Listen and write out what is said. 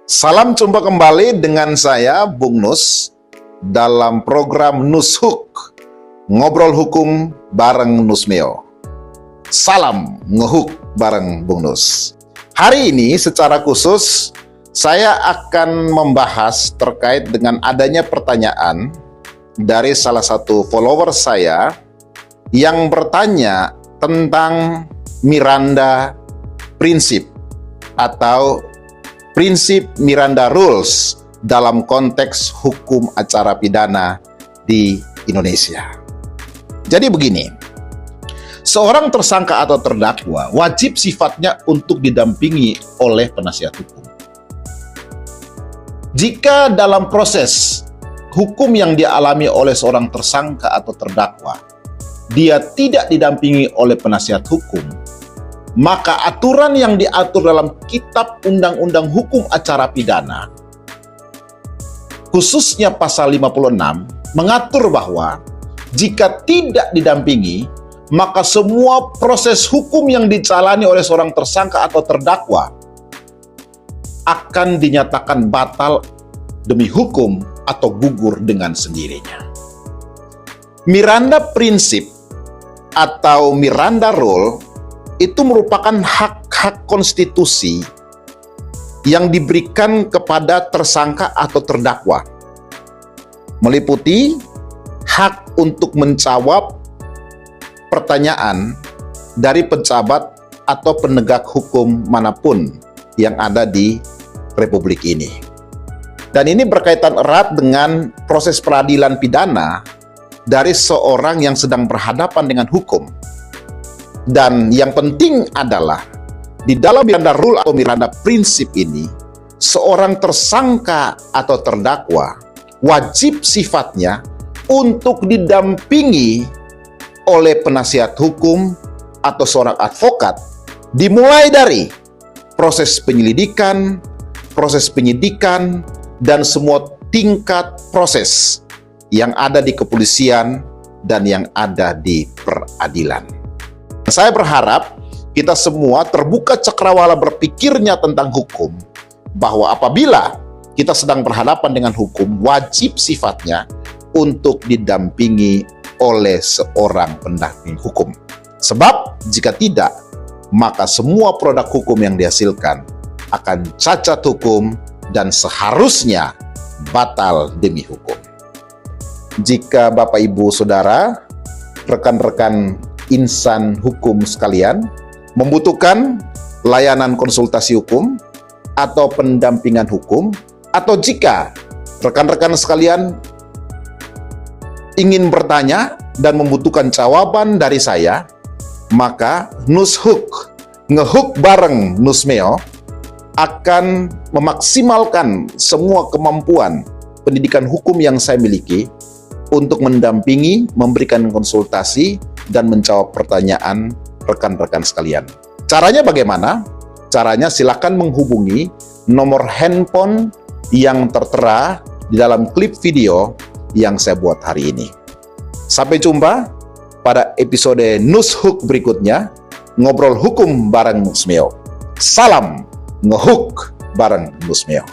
Salam jumpa kembali dengan saya, Bung Nus, dalam program Nushuk, ngobrol hukum bareng Nusmeo. Salam ngehuk bareng Bung Nus. Hari ini secara khusus, saya akan membahas terkait dengan adanya pertanyaan dari salah satu follower saya yang bertanya tentang Miranda Prinsip atau prinsip Miranda Rules dalam konteks hukum acara pidana di Indonesia. Jadi begini, seorang tersangka atau terdakwa wajib sifatnya untuk didampingi oleh penasihat hukum. Jika dalam proses hukum yang dialami oleh seorang tersangka atau terdakwa, dia tidak didampingi oleh penasihat hukum, maka aturan yang diatur dalam Kitab Undang-Undang Hukum Acara Pidana, khususnya pasal 56, mengatur bahwa jika tidak didampingi, maka semua proses hukum yang dijalani oleh seorang tersangka atau terdakwa akan dinyatakan batal demi hukum atau gugur dengan sendirinya. Miranda Prinsip atau Miranda Rule itu merupakan hak-hak konstitusi yang diberikan kepada tersangka atau terdakwa, meliputi hak untuk menjawab pertanyaan dari pejabat atau penegak hukum manapun yang ada di Republik ini. Dan ini berkaitan erat dengan proses peradilan pidana dari seorang yang sedang berhadapan dengan hukum. Dan yang penting adalah, di dalam Miranda Rule atau Miranda Prinsip ini, seorang tersangka atau terdakwa wajib sifatnya untuk didampingi oleh penasihat hukum atau seorang advokat, dimulai dari proses penyelidikan, proses penyidikan, dan semua tingkat proses yang ada di kepolisian dan yang ada di peradilan. Saya berharap kita semua terbuka cakrawala berpikirnya tentang hukum, bahwa apabila kita sedang berhadapan dengan hukum, wajib sifatnya untuk didampingi oleh seorang pendamping hukum. Sebab jika tidak, maka semua produk hukum yang dihasilkan akan cacat hukum dan seharusnya batal demi hukum. Jika Bapak, Ibu, Saudara, rekan-rekan insan hukum sekalian membutuhkan layanan konsultasi hukum atau pendampingan hukum, atau jika rekan-rekan sekalian ingin bertanya dan membutuhkan jawaban dari saya, maka Nushuk, ngehuk bareng Nusmeo, akan memaksimalkan semua kemampuan pendidikan hukum yang saya miliki untuk mendampingi, memberikan konsultasi, dan menjawab pertanyaan rekan-rekan sekalian. Caranya bagaimana? Caranya silakan menghubungi nomor handphone yang tertera di dalam klip video yang saya buat hari ini. Sampai jumpa pada episode Nushuk berikutnya, ngobrol hukum bareng Nusmeo. Salam ngehuk bareng Nusmeo.